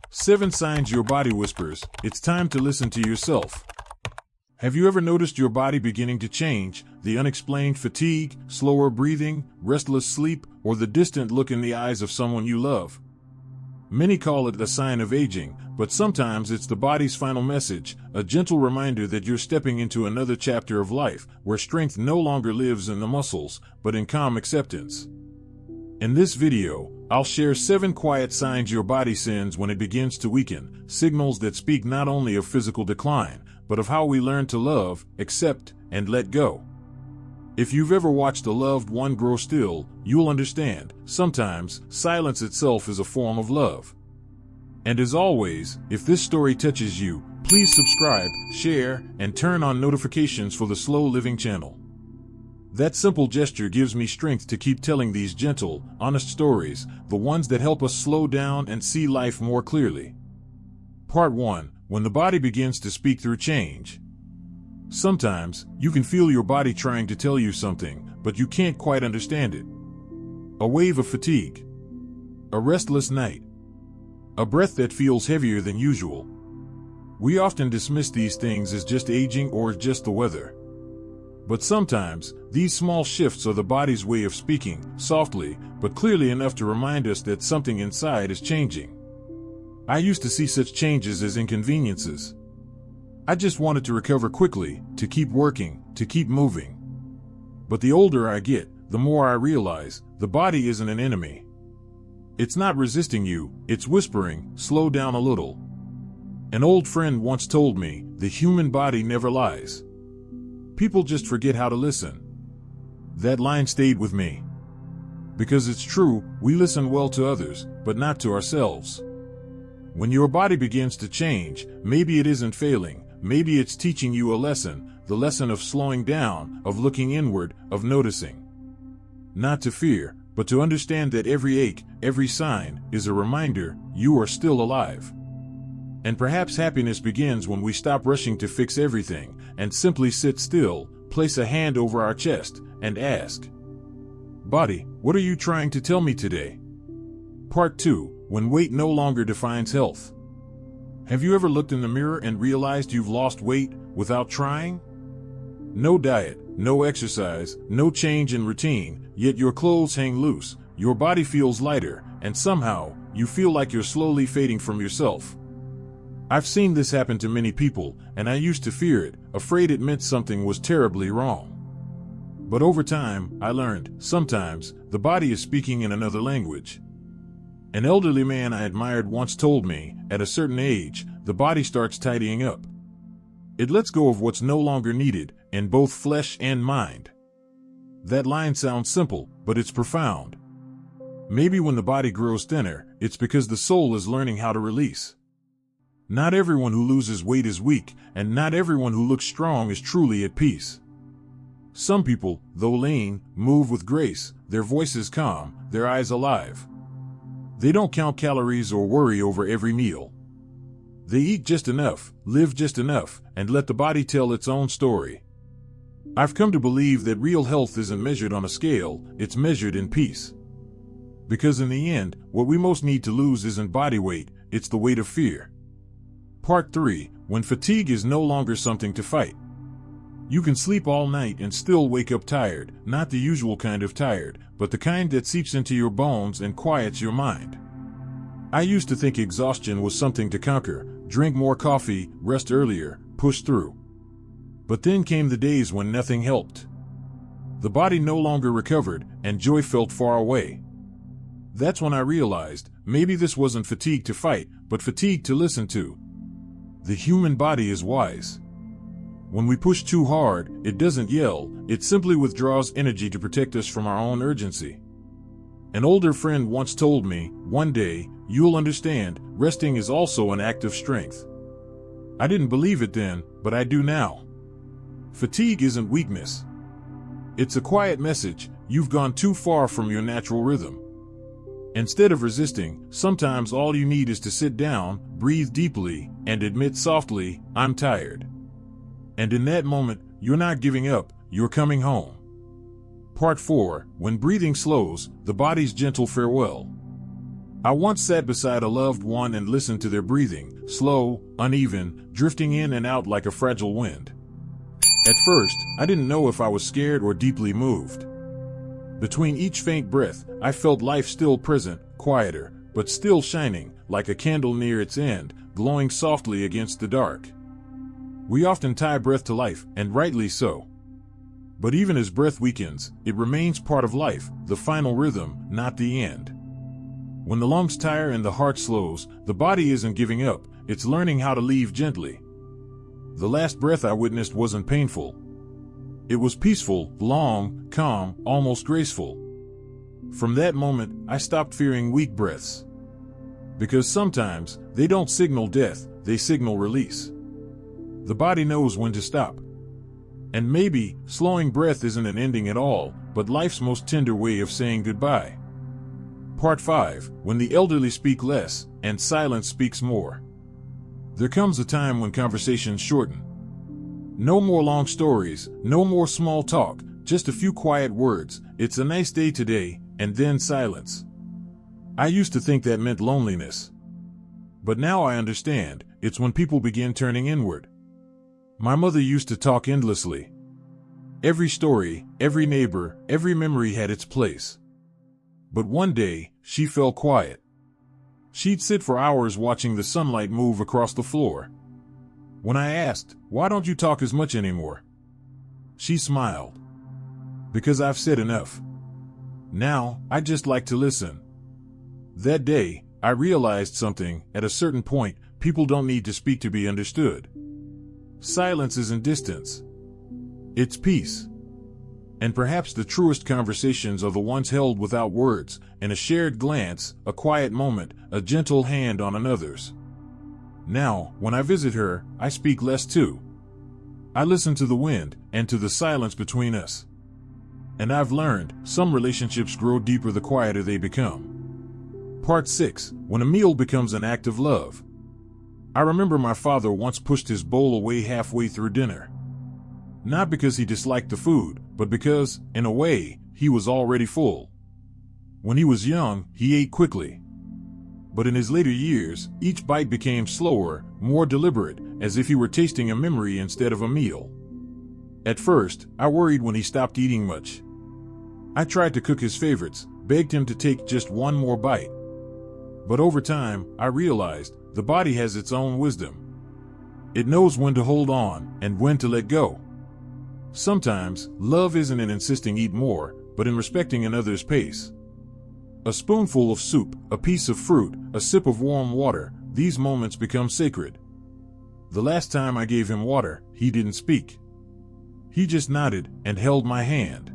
7 signs your body whispers, it's time to listen to yourself. Have you ever noticed your body beginning to change, the unexplained fatigue, slower breathing, restless sleep, or the distant look in the eyes of someone you love? Many call it a sign of aging, but sometimes it's the body's final message, a gentle reminder that you're stepping into another chapter of life, where strength no longer lives in the muscles, but in calm acceptance. In this video, I'll share 7 quiet signs your body sends when it begins to weaken, signals that speak not only of physical decline, but of how we learn to love, accept, and let go. If you've ever watched a loved one grow still, you'll understand, sometimes, silence itself is a form of love. And as always, if this story touches you, please subscribe, share, and turn on notifications for the Slow Living channel. That simple gesture gives me strength to keep telling these gentle, honest stories, the ones that help us slow down and see life more clearly. Part 1. When the body begins to speak through change. Sometimes, you can feel your body trying to tell you something, but you can't quite understand it. A wave of fatigue. A restless night. A breath that feels heavier than usual. We often dismiss these things as just aging or just the weather. But sometimes, these small shifts are the body's way of speaking, softly, but clearly enough to remind us that something inside is changing. I used to see such changes as inconveniences. I just wanted to recover quickly, to keep working, to keep moving. But the older I get, the more I realize, the body isn't an enemy. It's not resisting you, it's whispering, slow down a little. An old friend once told me, the human body never lies. People just forget how to listen. That line stayed with me. Because it's true, we listen well to others, but not to ourselves. When your body begins to change, maybe it isn't failing, maybe it's teaching you a lesson, the lesson of slowing down, of looking inward, of noticing. Not to fear, but to understand that every ache, every sign, is a reminder you are still alive. And perhaps happiness begins when we stop rushing to fix everything, and simply sit still, place a hand over our chest, and ask, "Body, what are you trying to tell me today?" Part 2. When weight no longer defines health. Have you ever looked in the mirror and realized you've lost weight without trying? No diet, no exercise, no change in routine, yet your clothes hang loose, your body feels lighter, and somehow, you feel like you're slowly fading from yourself. I've seen this happen to many people, and I used to fear it, afraid it meant something was terribly wrong. But over time, I learned, sometimes, the body is speaking in another language. An elderly man I admired once told me, at a certain age, the body starts tidying up. It lets go of what's no longer needed, in both flesh and mind. That line sounds simple, but it's profound. Maybe when the body grows thinner, it's because the soul is learning how to release. Not everyone who loses weight is weak, and not everyone who looks strong is truly at peace. Some people, though lean, move with grace, their voices calm, their eyes alive. They don't count calories or worry over every meal. They eat just enough, live just enough, and let the body tell its own story. I've come to believe that real health isn't measured on a scale, it's measured in peace. Because in the end, what we most need to lose isn't body weight, it's the weight of fear. Part 3. When fatigue is no longer something to fight. You can sleep all night and still wake up tired, not the usual kind of tired, but the kind that seeps into your bones and quiets your mind. I used to think exhaustion was something to conquer, drink more coffee, rest earlier, push through. But then came the days when nothing helped. The body no longer recovered, and joy felt far away. That's when I realized, maybe this wasn't fatigue to fight, but fatigue to listen to. The human body is wise. When we push too hard, it doesn't yell, it simply withdraws energy to protect us from our own urgency. An older friend once told me, one day, you'll understand, resting is also an act of strength. I didn't believe it then, but I do now. Fatigue isn't weakness. It's a quiet message, you've gone too far from your natural rhythm. Instead of resisting, sometimes all you need is to sit down, breathe deeply, and admit softly, "I'm tired." And in that moment, you're not giving up, you're coming home. Part 4. When breathing slows, the body's gentle farewell. I once sat beside a loved one and listened to their breathing, slow, uneven, drifting in and out like a fragile wind. At first, I didn't know if I was scared or deeply moved. Between each faint breath, I felt life still present, quieter, but still shining, like a candle near its end, glowing softly against the dark. We often tie breath to life, and rightly so. But even as breath weakens, it remains part of life, the final rhythm, not the end. When the lungs tire and the heart slows, the body isn't giving up, it's learning how to leave gently. The last breath I witnessed wasn't painful. It was peaceful, long, calm, almost graceful. From that moment, I stopped fearing weak breaths. Because sometimes, they don't signal death, they signal release. The body knows when to stop. And maybe, slowing breath isn't an ending at all, but life's most tender way of saying goodbye. Part 5, when the elderly speak less, and silence speaks more. There comes a time when conversations shorten. No more long stories, no more small talk, just a few quiet words, "It's a nice day today," and then silence. I used to think that meant loneliness. But now I understand, it's when people begin turning inward. My mother used to talk endlessly. Every story, every neighbor, every memory had its place. But one day, she fell quiet. She'd sit for hours watching the sunlight move across the floor. When I asked, "Why don't you talk as much anymore?" she smiled. "Because I've said enough. Now, I just like to listen." That day, I realized something. At a certain point, people don't need to speak to be understood. Silence isn't distance. It's peace. And perhaps the truest conversations are the ones held without words, in a shared glance, a quiet moment, a gentle hand on another's. Now, when I visit her, I speak less too. I listen to the wind, and to the silence between us. And I've learned, some relationships grow deeper the quieter they become. Part 6, when a meal becomes an act of love. I remember my father once pushed his bowl away halfway through dinner. Not because he disliked the food, but because, in a way, he was already full. When he was young, he ate quickly. But in his later years, each bite became slower, more deliberate, as if he were tasting a memory instead of a meal. At first, I worried when he stopped eating much. I tried to cook his favorites, begged him to take just one more bite. But over time, I realized, the body has its own wisdom. It knows when to hold on, and when to let go. Sometimes, love isn't in insisting eat more, but in respecting another's pace. A spoonful of soup, a piece of fruit, a sip of warm water, these moments become sacred. The last time I gave him water, he didn't speak. He just nodded, and held my hand.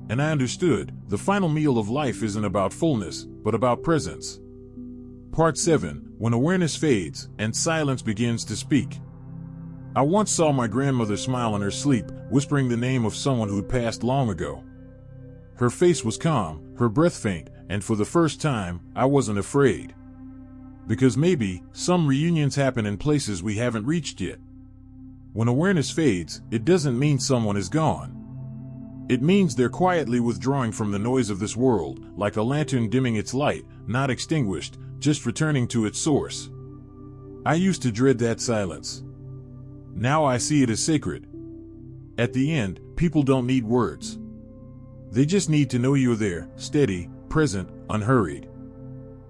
And I understood, the final meal of life isn't about fullness, but about presence. Part 7, when awareness fades, and silence begins to speak. I once saw my grandmother smile in her sleep, whispering the name of someone who'd passed long ago. Her face was calm, her breath faint, and for the first time, I wasn't afraid. Because maybe, some reunions happen in places we haven't reached yet. When awareness fades, it doesn't mean someone is gone. It means they're quietly withdrawing from the noise of this world, like a lantern dimming its light, not extinguished, just returning to its source. I used to dread that silence. Now I see it as sacred. At the end, people don't need words. They just need to know you're there, steady, present, unhurried.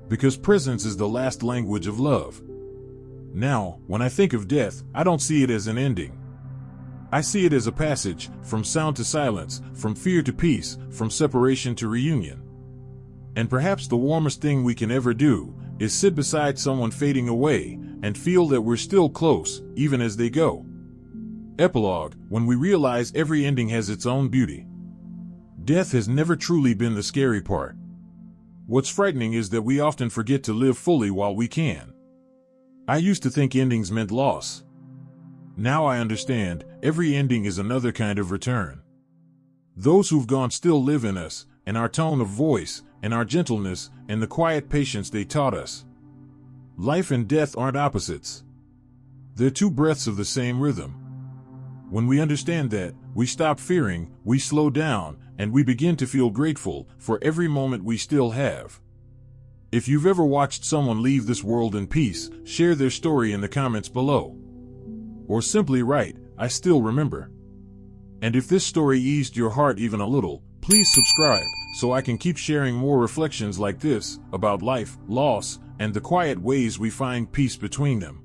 Because presence is the last language of love. Now, when I think of death, I don't see it as an ending. I see it as a passage, from sound to silence, from fear to peace, from separation to reunion. And perhaps the warmest thing we can ever do is sit beside someone fading away and feel that we're still close, even as they go. Epilogue, when we realize every ending has its own beauty. Death has never truly been the scary part. What's frightening is that we often forget to live fully while we can. I used to think endings meant loss. Now I understand, every ending is another kind of return. Those who've gone still live in us, in our tone of voice, in our gentleness, and the quiet patience they taught us. Life and death aren't opposites. They're two breaths of the same rhythm. When we understand that, we stop fearing, we slow down, and we begin to feel grateful for every moment we still have. If you've ever watched someone leave this world in peace, share their story in the comments below. Or simply write, "I still remember." And if this story eased your heart even a little, please subscribe so I can keep sharing more reflections like this about life, loss, and the quiet ways we find peace between them.